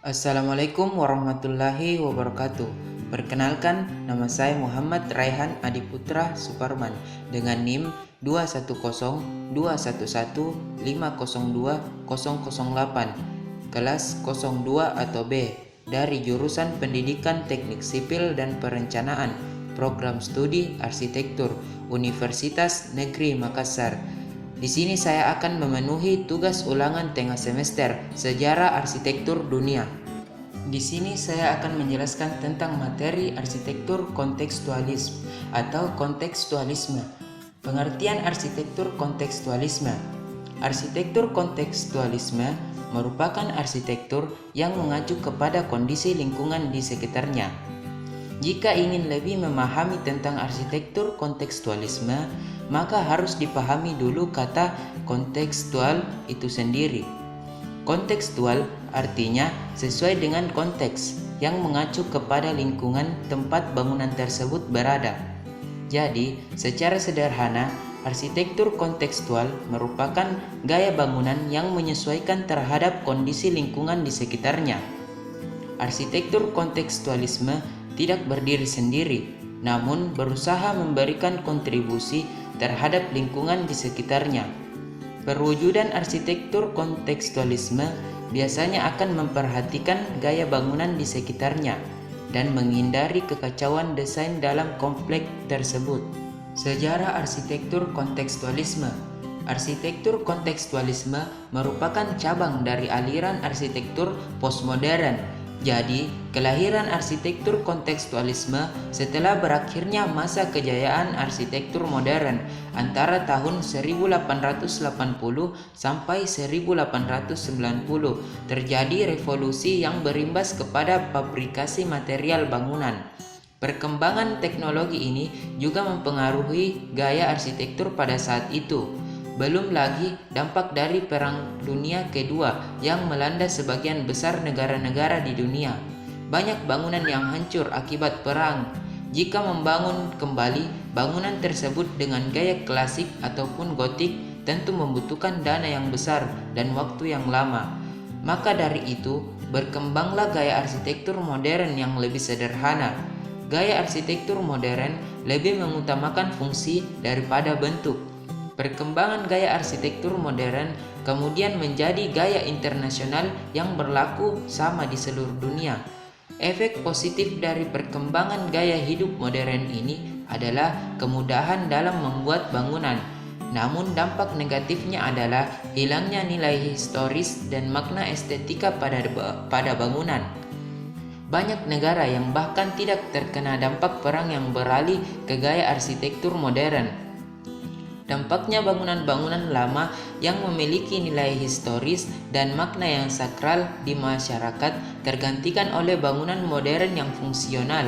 Assalamualaikum warahmatullahi wabarakatuh. Perkenalkan, nama saya Muhammad Raihan Adiputra Suparman dengan NIM 2102011502008 kelas 02 atau B dari jurusan Pendidikan Teknik Sipil dan Perencanaan Program Studi Arsitektur Universitas Negeri Makassar. Di sini saya akan memenuhi tugas ulangan tengah semester Sejarah Arsitektur Dunia. Di sini saya akan menjelaskan tentang materi arsitektur kontekstualisme atau kontekstualisme. Pengertian arsitektur kontekstualisme. Arsitektur kontekstualisme merupakan arsitektur yang mengacu kepada kondisi lingkungan di sekitarnya. Jika ingin lebih memahami tentang arsitektur kontekstualisme, maka harus dipahami dulu kata kontekstual itu sendiri. Kontekstual artinya sesuai dengan konteks yang mengacu kepada lingkungan tempat bangunan tersebut berada. Jadi, secara sederhana, arsitektur kontekstual merupakan gaya bangunan yang menyesuaikan terhadap kondisi lingkungan di sekitarnya. Arsitektur kontekstualisme tidak berdiri sendiri, namun berusaha memberikan kontribusi terhadap lingkungan di sekitarnya. Perwujudan arsitektur kontekstualisme biasanya akan memperhatikan gaya bangunan di sekitarnya dan menghindari kekacauan desain dalam kompleks tersebut. Sejarah arsitektur kontekstualisme. Arsitektur kontekstualisme merupakan cabang dari aliran arsitektur postmodern. Jadi, kelahiran arsitektur kontekstualisme setelah berakhirnya masa kejayaan arsitektur modern antara tahun 1880 sampai 1890 terjadi revolusi yang berimbas kepada pabrikasi material bangunan. Perkembangan teknologi ini juga mempengaruhi gaya arsitektur pada saat itu. Belum lagi dampak dari Perang Dunia Kedua yang melanda sebagian besar negara-negara di dunia. Banyak bangunan yang hancur akibat perang. Jika membangun kembali bangunan tersebut dengan gaya klasik ataupun gotik, tentu membutuhkan dana yang besar dan waktu yang lama. Maka dari itu, berkembanglah gaya arsitektur modern yang lebih sederhana. Gaya arsitektur modern lebih mengutamakan fungsi daripada bentuk. Perkembangan gaya arsitektur modern kemudian menjadi gaya internasional yang berlaku sama di seluruh dunia. Efek positif dari perkembangan gaya hidup modern ini adalah kemudahan dalam membuat bangunan. Namun dampak negatifnya adalah hilangnya nilai historis dan makna estetika pada bangunan. Banyak negara yang bahkan tidak terkena dampak perang yang beralih ke gaya arsitektur modern. Dampaknya bangunan-bangunan lama yang memiliki nilai historis dan makna yang sakral di masyarakat tergantikan oleh bangunan modern yang fungsional.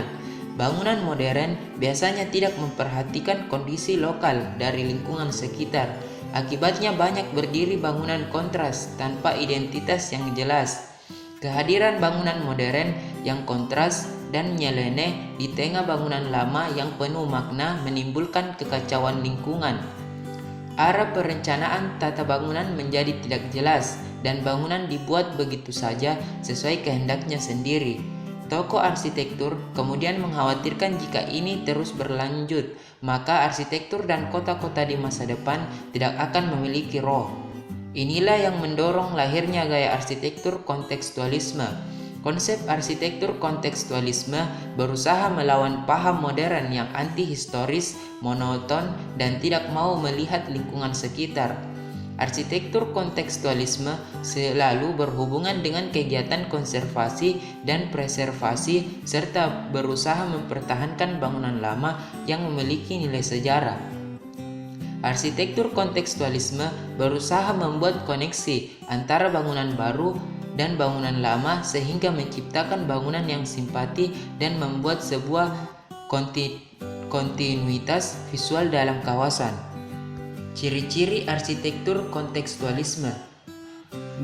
Bangunan modern biasanya tidak memperhatikan kondisi lokal dari lingkungan sekitar. Akibatnya banyak berdiri bangunan kontras tanpa identitas yang jelas. Kehadiran bangunan modern yang kontras dan nyeleneh di tengah bangunan lama yang penuh makna menimbulkan kekacauan lingkungan. Arah perencanaan tata bangunan menjadi tidak jelas dan bangunan dibuat begitu saja sesuai kehendaknya sendiri. Tokoh arsitektur kemudian mengkhawatirkan jika ini terus berlanjut, maka arsitektur dan kota-kota di masa depan tidak akan memiliki roh. Inilah yang mendorong lahirnya gaya arsitektur kontekstualisme. Konsep arsitektur kontekstualisme berusaha melawan paham modern yang anti-historis, monoton, dan tidak mau melihat lingkungan sekitar. Arsitektur kontekstualisme selalu berhubungan dengan kegiatan konservasi dan preservasi serta berusaha mempertahankan bangunan lama yang memiliki nilai sejarah. Arsitektur kontekstualisme berusaha membuat koneksi antara bangunan baru dan bangunan lama sehingga menciptakan bangunan yang simpati dan membuat sebuah kontinuitas visual dalam kawasan. Ciri-ciri arsitektur kontekstualisme.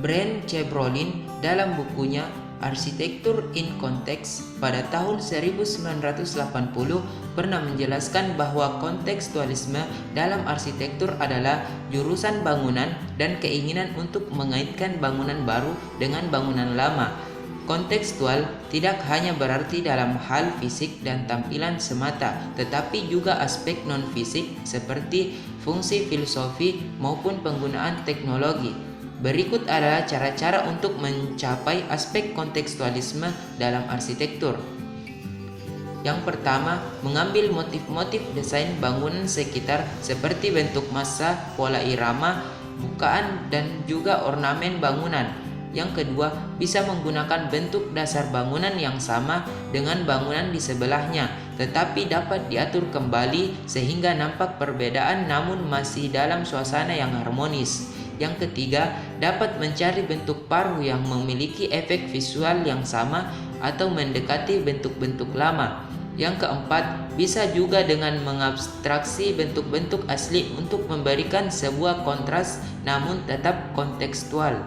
Brent Chevrolet dalam bukunya Arsitektur in Context pada tahun 1980 pernah menjelaskan bahwa kontekstualisme dalam arsitektur adalah jurusan bangunan dan keinginan untuk mengaitkan bangunan baru dengan bangunan lama. Kontekstual tidak hanya berarti dalam hal fisik dan tampilan semata, tetapi juga aspek non-fisik seperti fungsi filosofi maupun penggunaan teknologi. Berikut adalah cara-cara untuk mencapai aspek kontekstualisme dalam arsitektur. Yang pertama, mengambil motif-motif desain bangunan sekitar seperti bentuk massa, pola irama, bukaan, dan juga ornamen bangunan. Yang kedua, bisa menggunakan bentuk dasar bangunan yang sama dengan bangunan di sebelahnya, tetapi dapat diatur kembali sehingga nampak perbedaan namun masih dalam suasana yang harmonis. Yang ketiga, dapat mencari bentuk paruh yang memiliki efek visual yang sama atau mendekati bentuk-bentuk lama. Yang keempat, bisa juga dengan mengabstraksi bentuk-bentuk asli untuk memberikan sebuah kontras namun tetap kontekstual.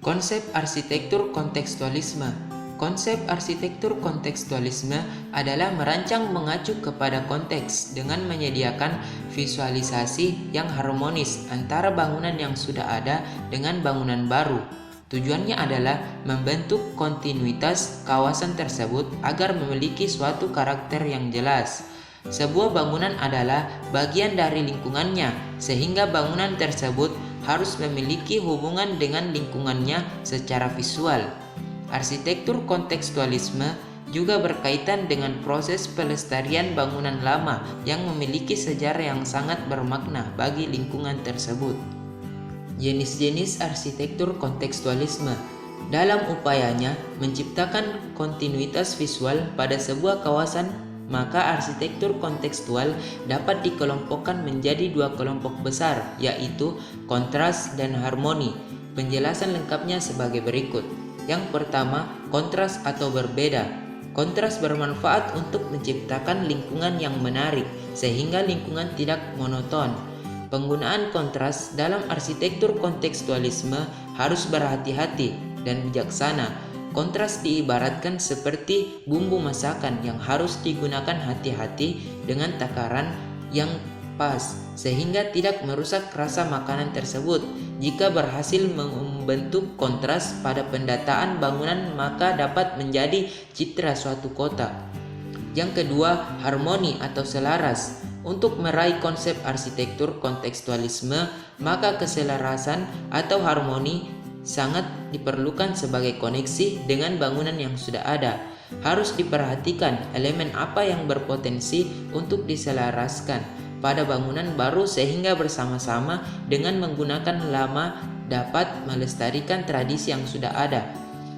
Konsep arsitektur kontekstualisme. Konsep arsitektur kontekstualisme adalah merancang mengacu kepada konteks dengan menyediakan visualisasi yang harmonis antara bangunan yang sudah ada dengan bangunan baru. Tujuannya adalah membentuk kontinuitas kawasan tersebut agar memiliki suatu karakter yang jelas. Sebuah bangunan adalah bagian dari lingkungannya, sehingga bangunan tersebut harus memiliki hubungan dengan lingkungannya secara visual. Arsitektur kontekstualisme juga berkaitan dengan proses pelestarian bangunan lama yang memiliki sejarah yang sangat bermakna bagi lingkungan tersebut. Jenis-jenis arsitektur kontekstualisme. Dalam upayanya menciptakan kontinuitas visual pada sebuah kawasan, maka arsitektur kontekstual dapat dikelompokkan menjadi dua kelompok besar, yaitu kontras dan harmoni. Penjelasan lengkapnya sebagai berikut. Yang pertama, kontras atau berbeda. Kontras bermanfaat untuk menciptakan lingkungan yang menarik, sehingga lingkungan tidak monoton. Penggunaan kontras dalam arsitektur kontekstualisme harus berhati-hati dan bijaksana. Kontras diibaratkan seperti bumbu masakan yang harus digunakan hati-hati dengan takaran yang pas sehingga tidak merusak rasa makanan tersebut. Jika berhasil membentuk kontras pada pendataan bangunan, maka dapat menjadi citra suatu kota. Yang kedua, harmoni atau selaras. Untuk meraih konsep arsitektur kontekstualisme, maka keselarasan atau harmoni sangat diperlukan sebagai koneksi dengan bangunan yang sudah ada. Harus diperhatikan elemen apa yang berpotensi untuk diselaraskan pada bangunan baru sehingga bersama-sama dengan menggunakan lama dapat melestarikan tradisi yang sudah ada.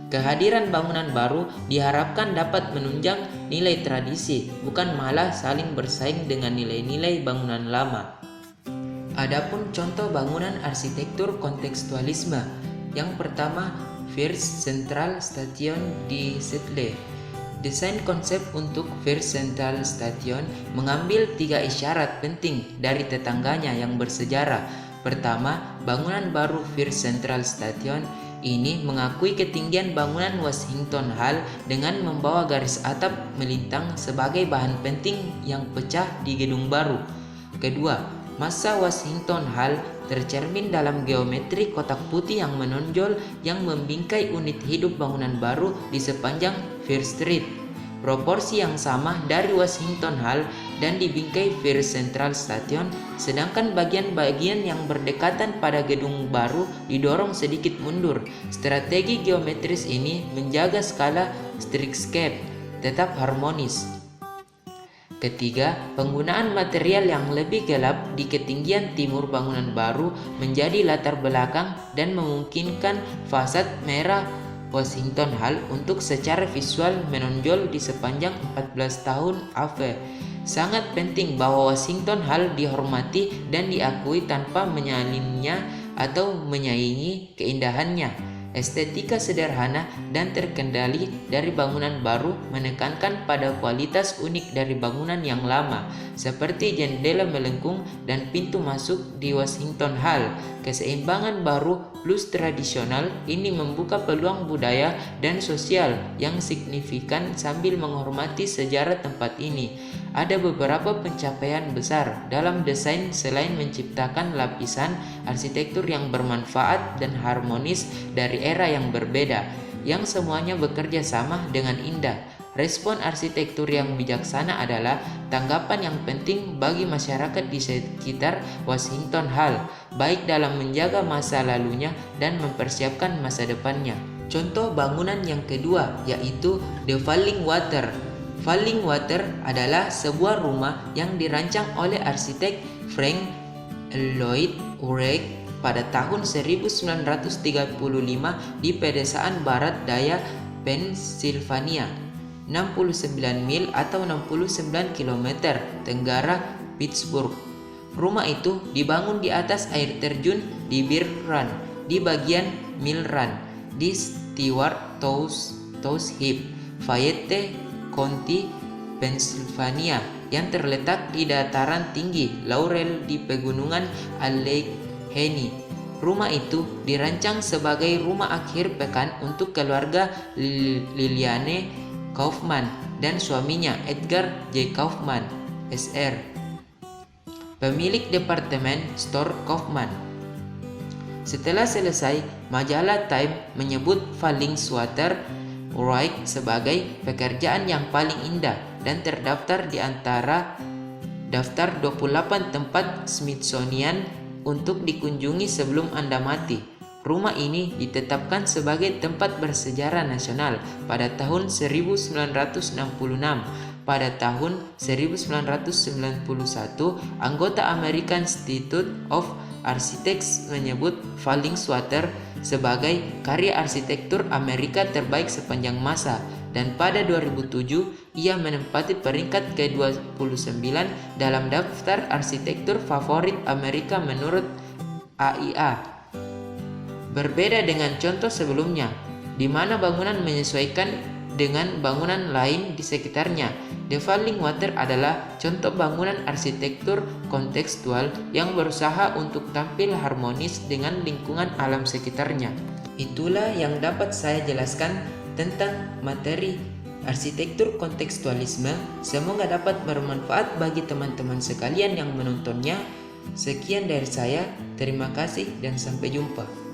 Kehadiran bangunan baru diharapkan dapat menunjang nilai tradisi, bukan malah saling bersaing dengan nilai-nilai bangunan lama. Adapun contoh bangunan arsitektur kontekstualisme. Yang pertama, First Central Station di Seattle. Desain konsep untuk First Central Station mengambil 3 isyarat penting dari tetangganya yang bersejarah. Pertama, bangunan baru First Central Station ini mengakui ketinggian bangunan Washington Hall dengan membawa garis atap melintang sebagai bahan penting yang pecah di gedung baru. Kedua, massa Washington Hall tercermin dalam geometri kotak putih yang menonjol yang membingkai unit hidup bangunan baru di sepanjang First Street. Proporsi yang sama dari Washington Hall dan dibingkai First Central Station, sedangkan bagian-bagian yang berdekatan pada gedung baru didorong sedikit mundur. Strategi geometris ini menjaga skala streetscape tetap harmonis. Ketiga, penggunaan material yang lebih gelap di ketinggian timur bangunan baru menjadi latar belakang dan memungkinkan fasad merah Washington Hall untuk secara visual menonjol di sepanjang 14 tahun AV. Sangat penting bahwa Washington Hall dihormati dan diakui tanpa menyalinnya atau menyaingi keindahannya. Estetika sederhana dan terkendali dari bangunan baru menekankan pada kualitas unik dari bangunan yang lama, seperti jendela melengkung dan pintu masuk di Washington Hall. Keseimbangan baru plus tradisional ini membuka peluang budaya dan sosial yang signifikan sambil menghormati sejarah tempat ini. Ada beberapa pencapaian besar dalam desain selain menciptakan lapisan arsitektur yang bermanfaat dan harmonis dari era yang berbeda. yang semuanya bekerja sama dengan indah. Respon arsitektur yang bijaksana adalah tanggapan yang penting bagi masyarakat di sekitar Washington Hall, baik dalam menjaga masa lalunya dan mempersiapkan masa depannya. Contoh bangunan yang kedua yaitu The Falling Water. Falling Water adalah sebuah rumah yang dirancang oleh arsitek Frank Lloyd Wright pada tahun 1935 di pedesaan barat daya Pennsylvania, 69 mil atau 69 km tenggara Pittsburgh. Rumah itu dibangun di atas air terjun di Bear Run di bagian Mill Run di Stewart Township, Fayette County, Pennsylvania, yang terletak di dataran tinggi Laurel di pegunungan Allegheny. Rumah itu dirancang sebagai rumah akhir pekan untuk keluarga Liliane Kaufman dan suaminya Edgar J. Kaufman, Sr., pemilik departemen store Kaufman. Setelah selesai, majalah Time menyebut Falling Water Wright sebagai pekerjaan yang paling indah dan terdaftar di antara daftar 28 tempat Smithsonian untuk dikunjungi sebelum Anda mati. Rumah ini ditetapkan sebagai tempat bersejarah nasional pada tahun 1966. Pada tahun 1991, anggota American Institute of Architects menyebut Falling Water sebagai karya arsitektur Amerika terbaik sepanjang masa, dan pada 2007 ia menempati peringkat ke-29 dalam daftar arsitektur favorit Amerika menurut AIA. Berbeda dengan contoh sebelumnya, di mana bangunan menyesuaikan dengan bangunan lain di sekitarnya, The Falling Water adalah contoh bangunan arsitektur kontekstual yang berusaha untuk tampil harmonis dengan lingkungan alam sekitarnya. Itulah yang dapat saya jelaskan tentang materi arsitektur kontekstualisme. Semoga dapat bermanfaat bagi teman-teman sekalian yang menontonnya. Sekian dari saya, terima kasih dan sampai jumpa.